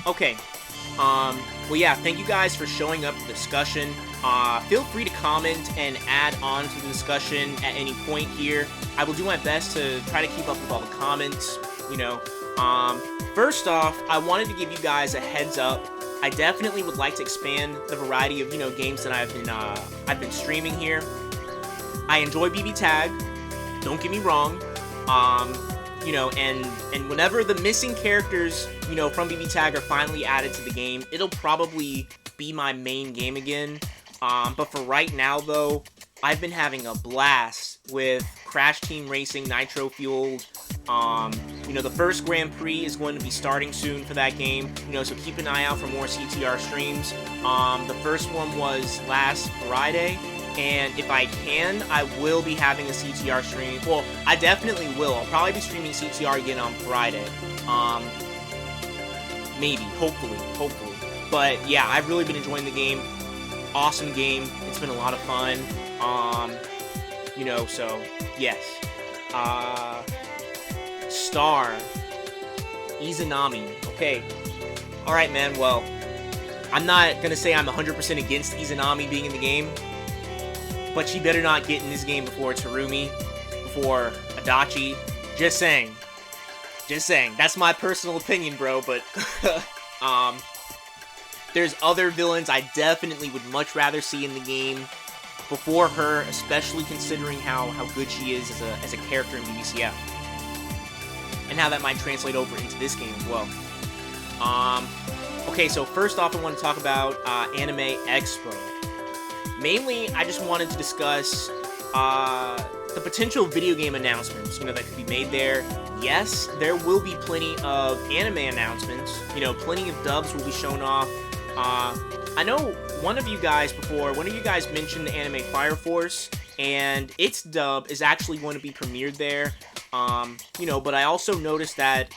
Okay. Well, yeah, thank you guys for showing up to the discussion. Feel free to comment and add on to the discussion at any point here. I will do my best to try to keep up with all the comments, you know. First off, I wanted to give you guys a heads up. I definitely would like to expand the variety of, games that I've been streaming here. I enjoy BBTAG, don't get me wrong. And whenever the missing characters, from BBTAG are finally added to the game, it'll probably be my main game again. But for right now, though, I've been having a blast with Crash Team Racing Nitro Fueled. The first Grand Prix is going to be starting soon for that game, so keep an eye out for more CTR streams. The first one was last Friday, and if I can, I will be having a CTR stream. Well, I definitely will. I'll probably be streaming CTR again on Friday. Maybe, hopefully. But yeah, I've really been enjoying the game. Awesome game. It's been a lot of fun. So yes. Star Izanami. Okay. Alright, man. Well, I'm not gonna say I'm 100% against Izanami being in the game, but she better not get in this game before Terumi, before Adachi. Just saying. That's my personal opinion, bro, but there's other villains I definitely would much rather see in the game before her, especially considering how good she is as a character in BBCF. And how that might translate over into this game as well. Okay, so first off I want to talk about Anime Expo. Mainly, I just wanted to discuss the potential video game announcements, that could be made there. Yes, there will be plenty of anime announcements. Plenty of dubs will be shown off. I know one of you guys mentioned the anime Fire Force, and its dub is actually going to be premiered there. But I also noticed that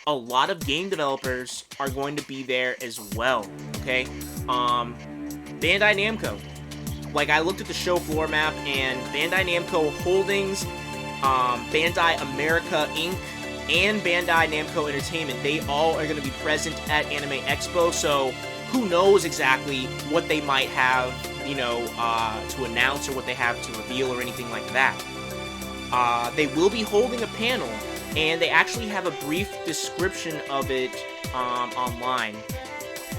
a lot of game developers are going to be there as well, okay? Bandai Namco. Like, I looked at the show floor map, and Bandai Namco Holdings, Bandai America Inc., and Bandai Namco Entertainment, they all are going to be present at Anime Expo, so who knows exactly what they might have, to announce or what they have to reveal or anything like that. They will be holding a panel, and they actually have a brief description of it online.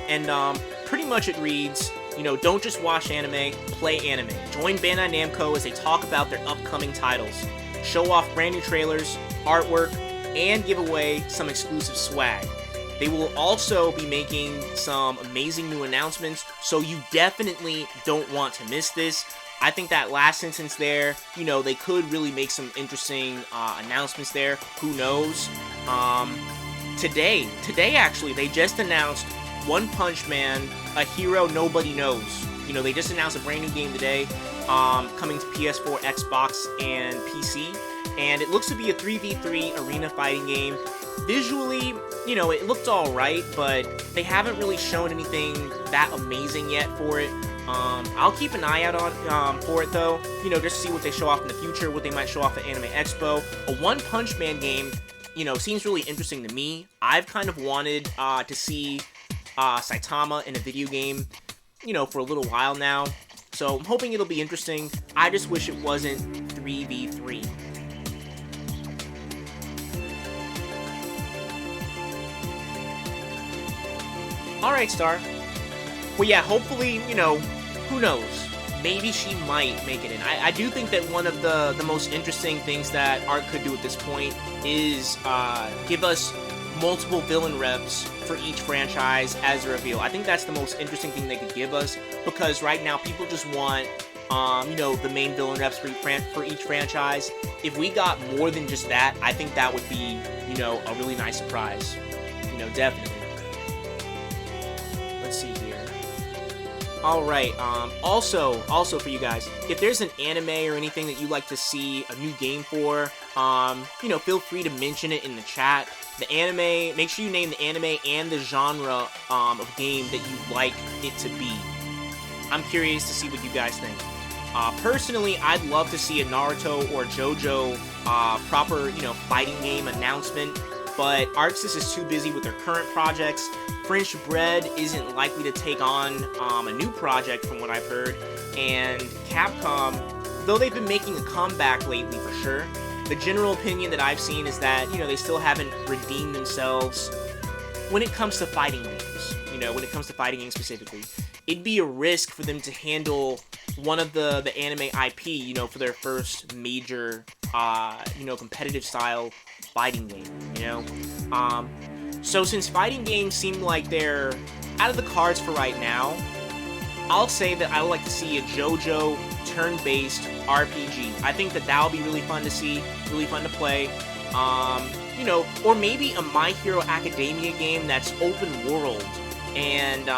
And pretty much it reads, don't just watch anime, play anime. Join Bandai Namco as they talk about their upcoming titles, show off brand new trailers, artwork, and give away some exclusive swag. They will also be making some amazing new announcements, so you definitely don't want to miss this. I think that last sentence there, they could really make some interesting announcements there. Who knows? Today actually, they just announced One Punch Man, a hero nobody knows. They just announced a brand new game today, coming to PS4, Xbox, and PC. And it looks to be a 3v3 arena fighting game. Visually, it looked alright, but they haven't really shown anything that amazing yet for it. I'll keep an eye out on for it though, just to see what they show off in the future, what they might show off at Anime Expo. A One Punch Man game, seems really interesting to me. I've kind of wanted to see Saitama in a video game, for a little while now. So I'm hoping it'll be interesting. I just wish it wasn't 3v3. Alright, Star. Well, yeah, hopefully, who knows? Maybe she might make it in. I do think that one of the most interesting things that art could do at this point is give us multiple villain reps for each franchise as a reveal. I think that's the most interesting thing they could give us, because right now people just want, the main villain reps for each franchise. If we got more than just that, I think that would be, a really nice surprise. Definitely. Let's see here. Alright, also for you guys, if there's an anime or anything that you'd like to see a new game for, feel free to mention it in the chat. The anime, make sure you name the anime and the genre of game that you'd like it to be. I'm curious to see what you guys think. Personally, I'd love to see a Naruto or JoJo proper, fighting game announcement. but Arxis is too busy with their current projects. French Bread isn't likely to take on a new project from what I've heard, and Capcom, though they've been making a comeback lately for sure, the general opinion that I've seen is that, they still haven't redeemed themselves when it comes to fighting games, when it comes to fighting games specifically. It'd be a risk for them to handle one of the anime IP, for their first major, competitive style fighting game, So since fighting games seem like they're out of the cards for right now, I'll say that I would like to see a JoJo turn-based RPG. I think that will be really fun to see, really fun to play. Or maybe a My Hero Academia game that's open world and,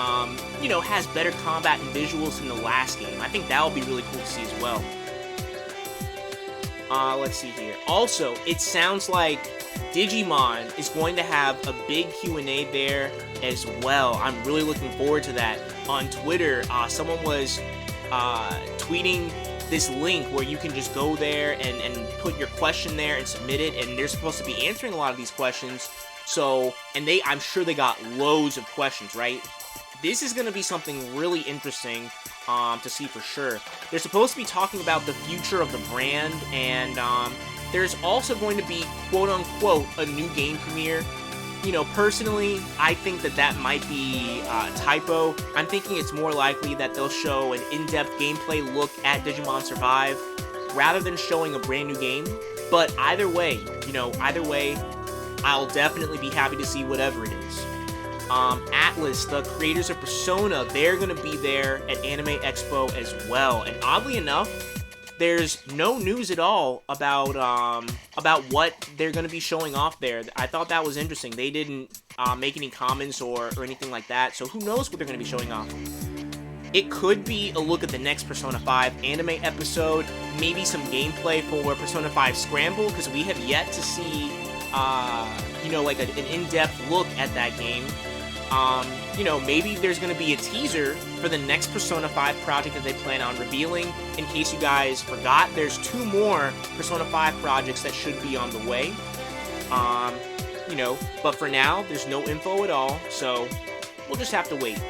has better combat and visuals than the last game. I think that would be really cool to see as well. Let's see here. Also, it sounds like Digimon is going to have a big Q&A there as well. I'm really looking forward to that. On Twitter, someone was tweeting this link where you can just go there and put your question there and submit it, and they're supposed to be answering a lot of these questions. So, and I'm sure they got loads of questions, right? This is going to be something really interesting to see for sure. They're supposed to be talking about the future of the brand, and there's also going to be, quote-unquote, a new game premiere. Personally, I think that might be a typo. I'm thinking it's more likely that they'll show an in-depth gameplay look at Digimon Survive rather than showing a brand new game. But either way, I'll definitely be happy to see whatever it is. Atlas, the creators of Persona, they're going to be there at Anime Expo as well. And oddly enough, there's no news at all about what they're going to be showing off there. I thought that was interesting. They didn't make any comments or anything like that, so who knows what they're going to be showing off. It could be a look at the next Persona 5 anime episode, maybe some gameplay for Persona 5 Scramble, because we have yet to see, like an in-depth look at that game. Maybe there's going to be a teaser for the next Persona 5 project that they plan on revealing. In case you guys forgot, there's 2 more Persona 5 projects that should be on the way. But for now, there's no info at all, so we'll just have to wait.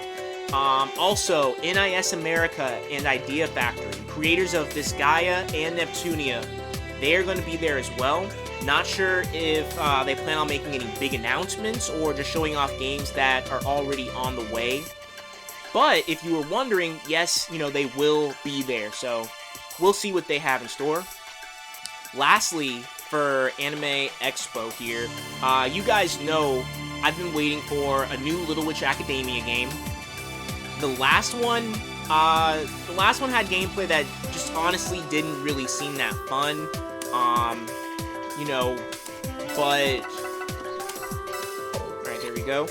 Also, NIS America and Idea Factory, creators of Disgaea and Neptunia, they're going to be there as well. Not sure if they plan on making any big announcements or just showing off games that are already on the way. But if you were wondering, yes, they will be there. So we'll see what they have in store. Lastly, for Anime Expo here, you guys know I've been waiting for a new Little Witch Academia game. The last one had gameplay that just honestly didn't really seem that fun. But alright, there we go.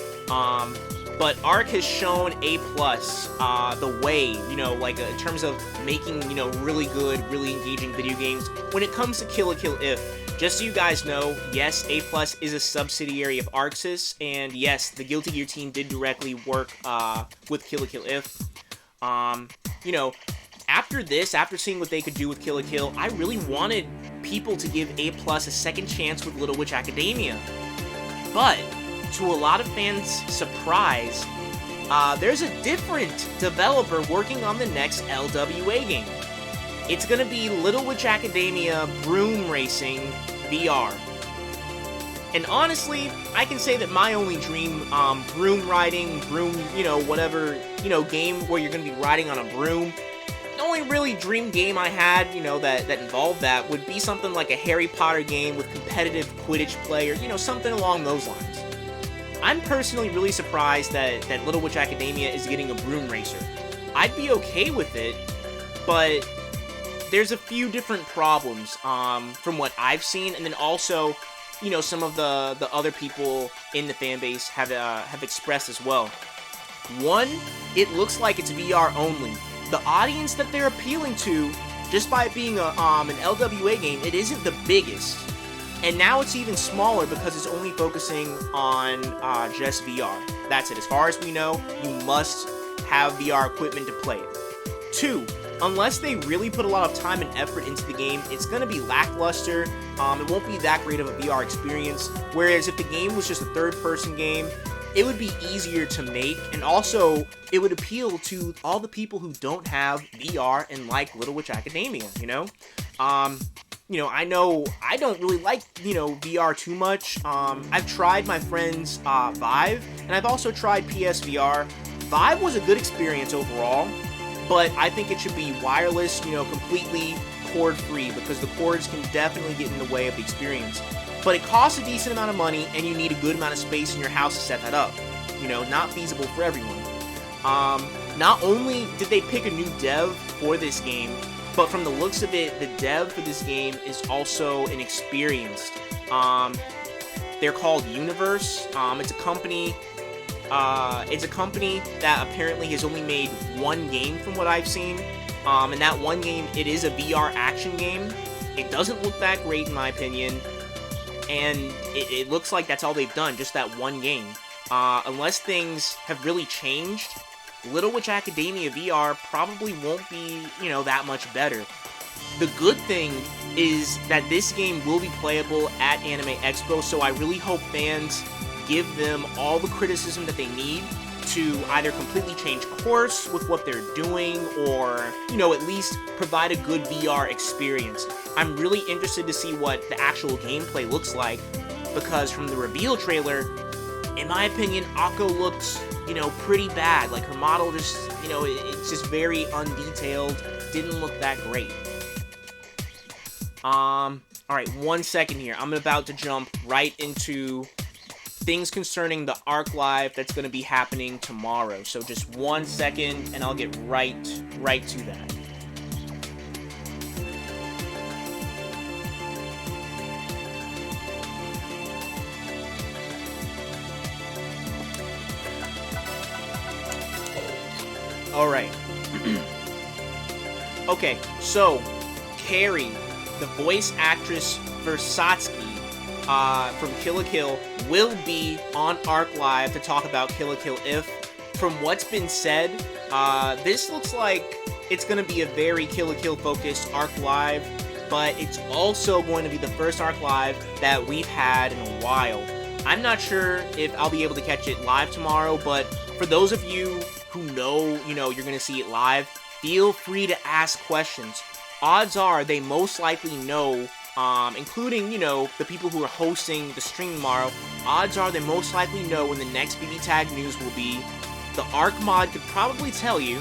But Arc has shown A+, the way, in terms of making, really good, really engaging video games when it comes to Kill la Kill If. Just so you guys know, yes, A+ is a subsidiary of Arxis, and yes, the Guilty Gear team did directly work with Kill la Kill If. After seeing what they could do with Kill la Kill, I really wanted people to give A+ a second chance with Little Witch Academia. But, to a lot of fans' surprise, there's a different developer working on the next LWA game. It's gonna be Little Witch Academia Broom Racing VR. And honestly, I can say that my only dream, broom riding, whatever, game where you're gonna be riding on a broom, the only really dream game I had, that involved that would be something like a Harry Potter game with competitive Quidditch play, or, something along those lines. I'm personally really surprised that Little Witch Academia is getting a broom racer. I'd be okay with it, but there's a few different problems, from what I've seen, and then also, some of the other people in the fanbase have expressed as well. One, it looks like it's VR only. The audience that they're appealing to, just by it being an LWA game, it isn't the biggest. And now it's even smaller because it's only focusing on just VR. That's it. As far as we know, you must have VR equipment to play it. 2, unless they really put a lot of time and effort into the game, it's going to be lackluster. It won't be that great of a VR experience. Whereas if the game was just a third-person game, it would be easier to make, and also it would appeal to all the people who don't have VR and like Little Witch Academia, you know? I know I don't really like, VR too much. I've tried my friend's Vive, and I've also tried PSVR. Vive was a good experience overall, but I think it should be wireless, completely cord-free, because the cords can definitely get in the way of the experience. But it costs a decent amount of money, and you need a good amount of space in your house to set that up. Not feasible for everyone. Not only did they pick a new dev for this game, but from the looks of it, the dev for this game is also an experienced. They're called Universe. It's a company. It's a company that apparently has only made one game from what I've seen. And that one game, it is a VR action game. It doesn't look that great in my opinion. And it looks like that's all they've done, just that one game. Unless things have really changed, Little Witch Academia VR probably won't be, that much better. The good thing is that this game will be playable at Anime Expo, so I really hope fans give them all the criticism that they need to either completely change course with what they're doing, or, at least provide a good VR experience. I'm really interested to see what the actual gameplay looks like, because from the reveal trailer, in my opinion, Akko looks, pretty bad. Like, her model just, it's just very undetailed, didn't look that great. Alright, 1 second here. I'm about to jump right into things concerning the Arc Live that's going to be happening tomorrow. So just 1 second, and I'll get right to that. Alright. Okay, so Carrie, the voice actress for Satsuki from Kill la Kill, will be on Arc Live to talk about Kill la Kill If. From what's been said, this looks like it's going to be a very Kill la Kill focused Arc Live, but it's also going to be the first Arc Live that we've had in a while. I'm not sure if I'll be able to catch it live tomorrow, but for those of you who know, you're going to see it live, feel free to ask questions. Odds are they most likely know, including, the people who are hosting the stream tomorrow, odds are they most likely know when the next BBTAG news will be. The Arc mod could probably tell you,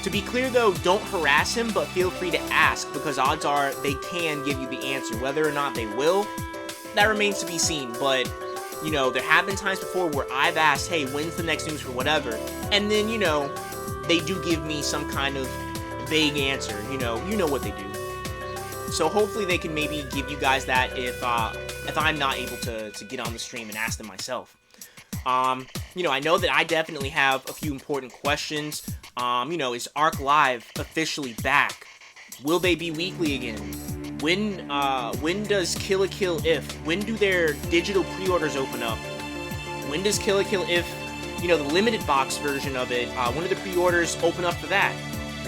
To be clear though, don't harass him, but feel free to ask, because odds are they can give you the answer. Whether or not they will, that remains to be seen, but there have been times before where I've asked, hey, when's the next news for whatever? And then, they do give me some kind of vague answer. You know what they do. So hopefully they can maybe give you guys that if I'm not able to get on the stream and ask them myself. I know that I definitely have a few important questions. Is Arc Live officially back? Will they be weekly again? When does Kill la Kill If? When do their digital pre-orders open up? When does Kill la Kill If, the limited box version of it, when do the pre-orders open up for that?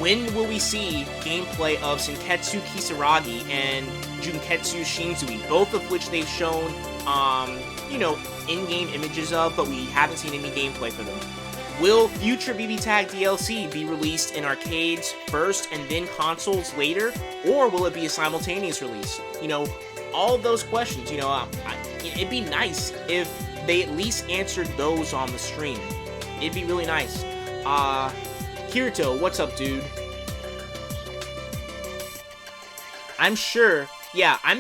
When will we see gameplay of Senketsu Kisaragi and Junketsu Shinzui, both of which they've shown, in-game images of, but we haven't seen any gameplay for them? Will future BBTAG DLC be released in arcades first and then consoles later, or will it be a simultaneous release? All of those questions, it'd be nice if they at least answered those on the stream. It'd be really nice. Kirito, what's up, dude? I'm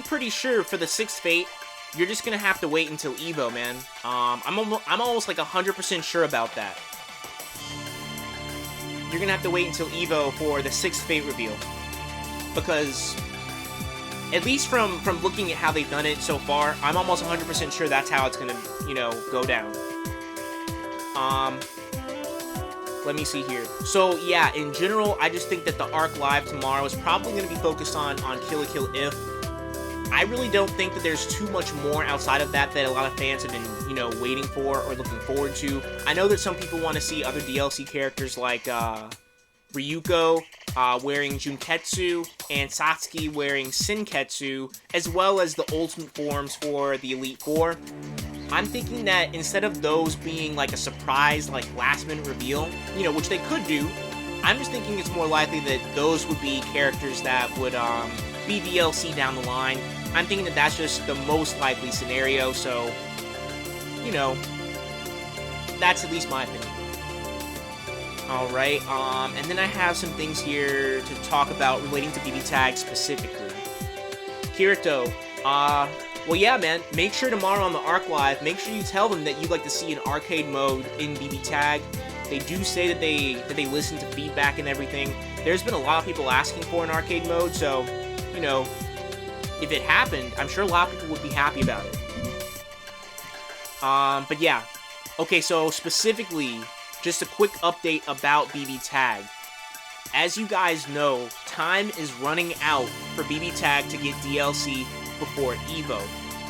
pretty sure for the 6th Fate, you're just gonna have to wait until Evo, man. I'm almost like 100% sure about that. You're gonna have to wait until Evo for the 6th Fate reveal. Because, at least from looking at how they've done it so far, I'm almost 100% sure that's how it's gonna, go down. Let me see here. So, yeah, in general, I just think that the Arc Live tomorrow is probably going to be focused on Kill la Kill If. I really don't think that there's too much more outside of that a lot of fans have been, waiting for or looking forward to. I know that some people want to see other DLC characters like Ryuko wearing Junketsu, and Satsuki wearing Senketsu, as well as the ultimate forms for the Elite Four. I'm thinking that instead of those being like a surprise, like last minute reveal, which they could do, I'm just thinking it's more likely that those would be characters that would be DLC down the line. I'm thinking that that's just the most likely scenario, so, that's at least my opinion. Alright, and then I have some things here to talk about relating to BBTAG specifically. Kirito, well, yeah, man, make sure tomorrow on the Arc Live, make sure you tell them that you'd like to see an arcade mode in BBTAG. They do say that they listen to feedback and everything. There's been a lot of people asking for an arcade mode, so, if it happened, I'm sure a lot of people would be happy about it. But yeah. Okay, so specifically, just a quick update about BBTAG. As you guys know, time is running out for BBTAG to get DLC before EVO.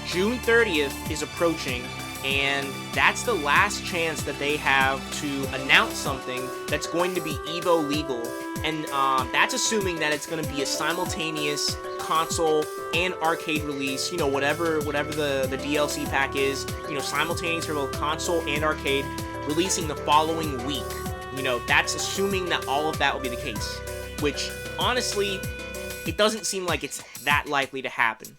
June 30th is approaching, and that's the last chance that they have to announce something that's going to be EVO legal, and that's assuming that it's going to be a simultaneous console and arcade release, whatever the DLC pack is, simultaneous for both console and arcade, releasing the following week. That's assuming that all of that will be the case, which, honestly, it doesn't seem like it's that likely to happen.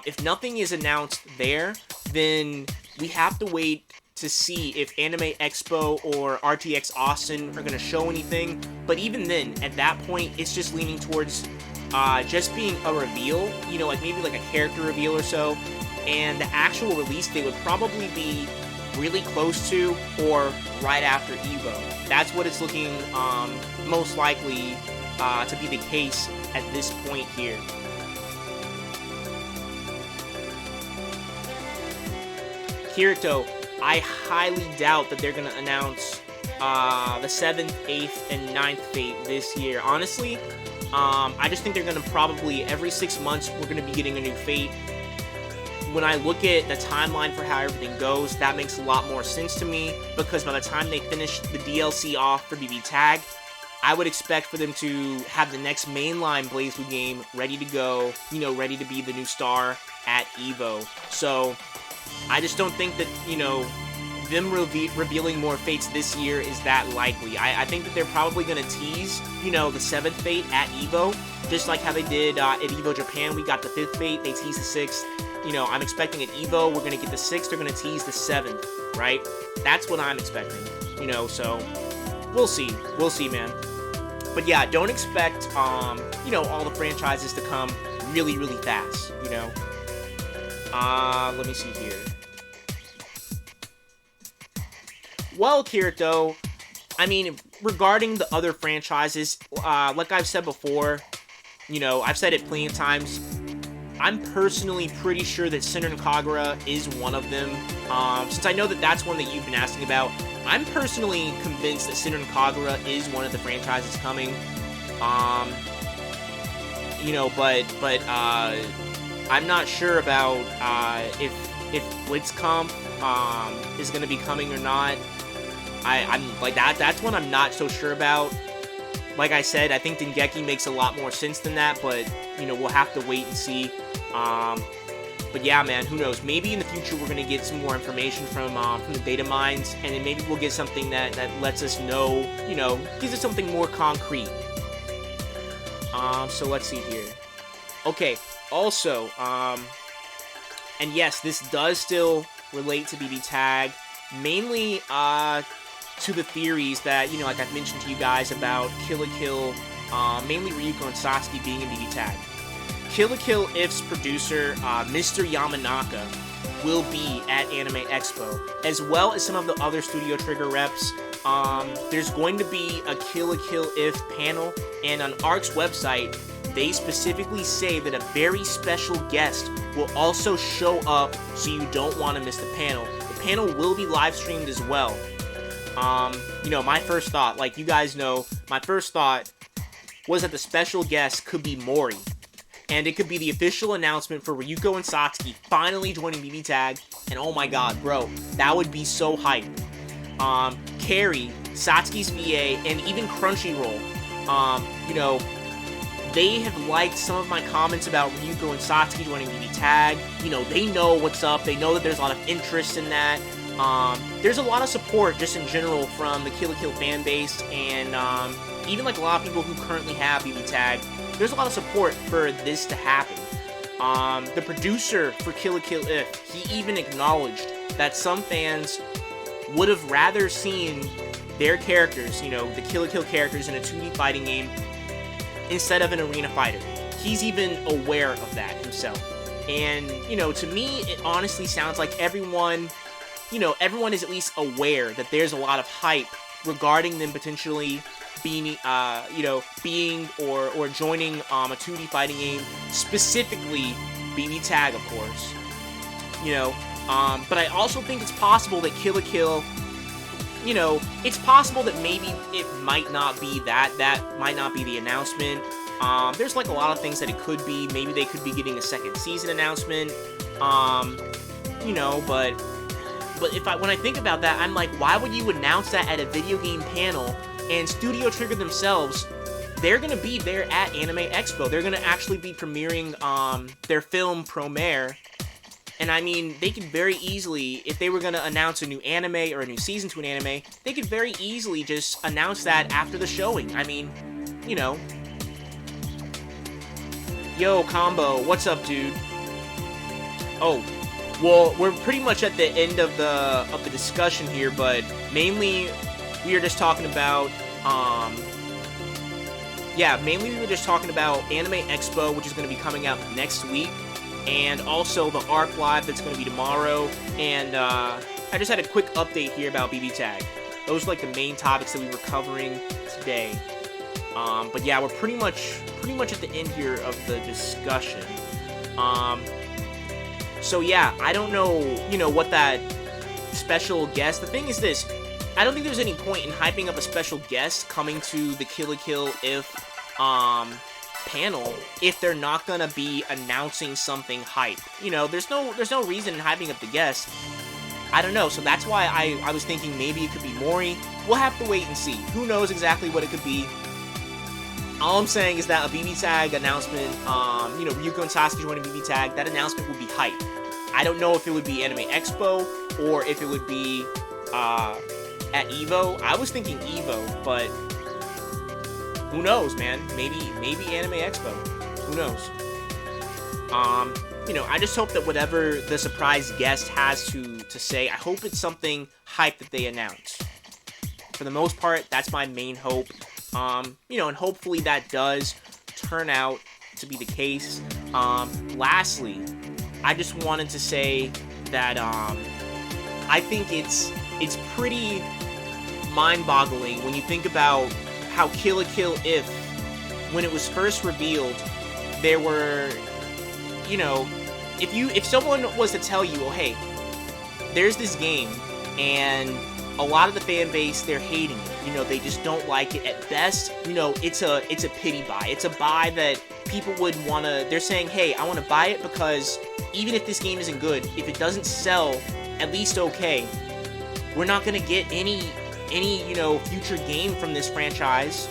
If nothing is announced there, then we have to wait to see if Anime Expo or RTX Austin are going to show anything, but even then, at that point, it's just leaning towards just being a reveal, like maybe like a character reveal or so, and the actual release date would probably be really close to or right after EVO. That's what it's looking most likely to be the case at this point here. Kirito, I highly doubt that they're going to announce the 7th, 8th, and 9th Fate this year. Honestly, I just think they're going to probably, every 6 months, we're going to be getting a new Fate. When I look at the timeline for how everything goes, that makes a lot more sense to me, because by the time they finish the DLC off for BBTAG, I would expect for them to have the next mainline BlazBlue game ready to go, ready to be the new star at EVO. So, I just don't think that, them revealing more Fates this year is that likely. I think that they're probably going to tease, the 7th Fate at EVO, just like how they did at EVO Japan. We got the 5th Fate, they teased the 6th. I'm expecting at EVO, we're going to get the 6th, they're going to tease the 7th, right? That's what I'm expecting, so we'll see. We'll see, man. But yeah, don't expect, all the franchises to come really, really fast, let me see here. Well, Kirito, I mean, regarding the other franchises, like I've said before, I've said it plenty of times, I'm personally pretty sure that Senran Kagura is one of them. Since I know that that's one that you've been asking about, I'm personally convinced that Senran Kagura is one of the franchises coming. But I'm not sure about if Blitzkampf is going to be coming or not. I'm like that's one I'm not so sure about. Like I said, I think Dengeki makes a lot more sense than that, but we'll have to wait and see. But yeah, man, who knows? Maybe in the future we're gonna get some more information from the data mines, and then maybe we'll get something that lets us know, gives us something more concrete. So let's see here. Okay, also, and yes, this does still relate to BBTAG, mainly to the theories that, like I've mentioned to you guys about Kill la Kill, mainly Ryuko and Satsuki being in BBTAG. Kill la Kill IF's producer, Mr. Yamanaka, will be at Anime Expo, as well as some of the other Studio Trigger reps. There's going to be a Kill la Kill IF panel, and on ARC's website, they specifically say that a very special guest will also show up, so you don't want to miss the panel. The panel will be live streamed as well. My first thought, like you guys know, my first thought was that the special guest could be Mori. And it could be the official announcement for Ryuko and Satsuki finally joining BBTAG. And oh my god, bro, that would be so hype. Carrie, Satsuki's VA, and even Crunchyroll You know, they have liked some of my comments about Ryuko and Satsuki joining BBTAG. You know, they know what's up. They know that there's a lot of interest in that. There's a lot of support just in general from the Kill la Kill fan base, and even like a lot of people who currently have BBTAG. There's a lot of support for this to happen. The producer for Kill la Kill If, he even acknowledged that some fans would have rather seen their characters, you know, the Kill la Kill characters in a 2D fighting game instead of an arena fighter. He's even aware of that himself. And, you know, to me, it honestly sounds like everyone, you know, everyone is at least aware that there's a lot of hype regarding them potentially being, you know, being or joining a 2D fighting game, specifically BBTAG, of course. You know, but I also think it's possible that Kill la Kill, you know, it's possible that maybe it might not be that might not be the announcement. There's like a lot of things that it could be. Maybe they could be getting a second season announcement. You know, but when I think about that, I'm like, why would you announce that at a video game panel? And Studio Trigger themselves, they're gonna be there at Anime Expo. They're gonna actually be premiering their film Promare. And I mean, they could very easily, if they were going to announce a new anime or a new season to an anime, they could very easily just announce that after the showing. I mean, you know. Yo, Combo, what's up, dude? Oh, well, we're pretty much at the end of the discussion here, but mainly we are just talking about, mainly we were just talking about Anime Expo, which is going to be coming out next week. And also the ARC Live that's going to be tomorrow, and I just had a quick update here about BBTAG. Those are like the main topics that we were covering today. But yeah, we're pretty much at the end here of the discussion. So yeah, I don't know, you know, what that special guest. The thing is this: I don't think there's any point in hyping up a special guest coming to the Kill la Kill If panel if they're not gonna be announcing something hype. You know, there's no reason in hyping up the guest. I don't know, so that's why I was thinking maybe it could be Mori. We'll have to wait and see. Who knows exactly what it could be. All I'm saying is that a BBTAG announcement, you know, Ryuko and Sasuke joining BBTAG, that announcement would be hype. I don't know if it would be Anime Expo or if it would be at EVO. I was thinking EVO, but who knows, man? Maybe Anime Expo. Who knows? You know, I just hope that whatever the surprise guest has to say, I hope it's something hype that they announce. For the most part, that's my main hope. You know, and hopefully that does turn out to be the case. Lastly, I just wanted to say that I think it's pretty mind-boggling when you think about how Kill la Kill If, when it was first revealed, there were, you know, if someone was to tell you, oh hey, there's this game, and a lot of the fan base, they're hating it, you know, they just don't like it. At best, you know, it's a pity buy. It's a buy that people would wanna, they're saying, hey, I wanna buy it because even if this game isn't good, if it doesn't sell at least okay, we're not gonna get any, you know, future game from this franchise,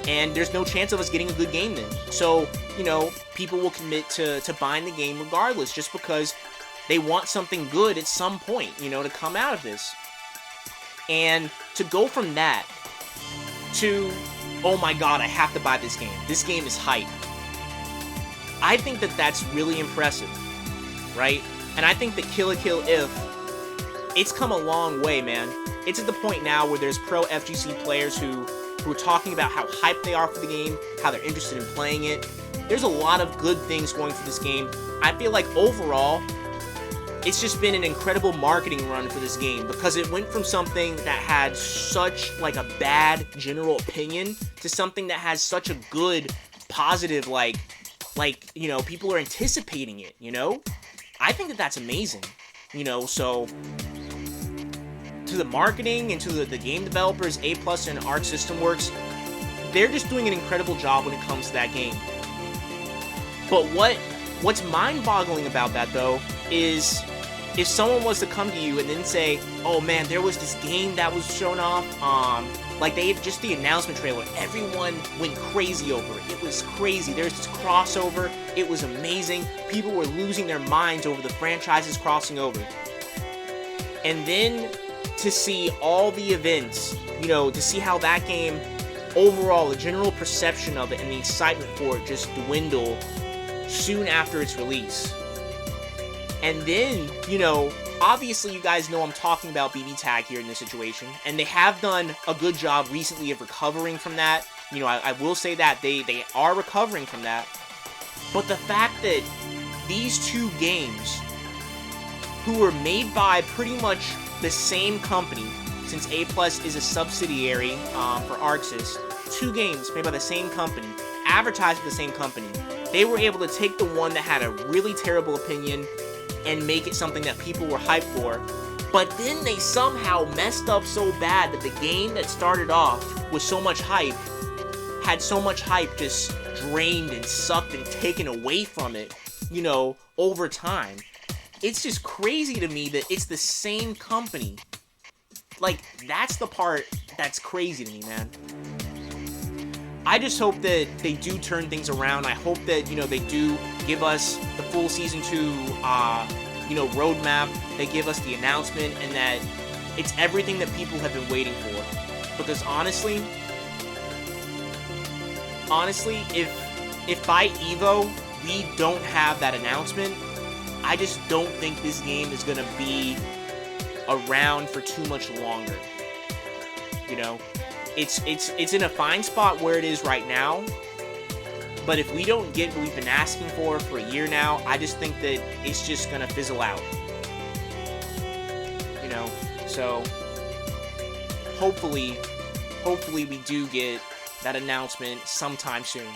and there's no chance of us getting a good game then. So, you know, people will commit to buying the game regardless, just because they want something good at some point, you know, to come out of this. And to go from that to, oh my god, I have to buy this game is hype. I think that that's really impressive, right? And I think that Kill la Kill If, it's come a long way, man. It's at the point now where there's pro FGC players who are talking about how hyped they are for the game, how they're interested in playing it. There's a lot of good things going for this game. I feel like overall, it's just been an incredible marketing run for this game, because it went from something that had such like a bad general opinion to something that has such a good, positive, like, you know, people are anticipating it, you know? I think that that's amazing, you know, so to the marketing and to the game developers, A+ and Arc System Works, they're just doing an incredible job when it comes to that game. But what's mind-boggling about that, though, is if someone was to come to you and then say, oh man, there was this game that was shown off, like they just the announcement trailer, everyone went crazy over it. It was crazy. There's this crossover. It was amazing. People were losing their minds over the franchises crossing over. And then to see all the events, you know, to see how that game, overall, the general perception of it and the excitement for it just dwindle soon after its release. And then, you know, obviously you guys know I'm talking about BBTAG here in this situation, and they have done a good job recently of recovering from that. You know, I will say that they are recovering from that. But the fact that these two games, who were made by pretty much the same company, since A+ is a subsidiary for Arxis, two games made by the same company, advertised by the same company, they were able to take the one that had a really terrible opinion and make it something that people were hyped for. But then they somehow messed up so bad that the game that started off with so much hype had so much hype just drained and sucked and taken away from it, you know, over time. It's just crazy to me that it's the same company. Like, that's the part that's crazy to me, man. I just hope that they do turn things around. I hope that, you know, they do give us the full Season 2, you know, roadmap. They give us the announcement, and that it's everything that people have been waiting for. Because honestly, if by EVO we don't have that announcement, I just don't think this game is gonna be around for too much longer. You know, it's in a fine spot where it is right now, but if we don't get what we've been asking for a year now, I just think that it's just gonna fizzle out. You know, so hopefully we do get that announcement sometime soon.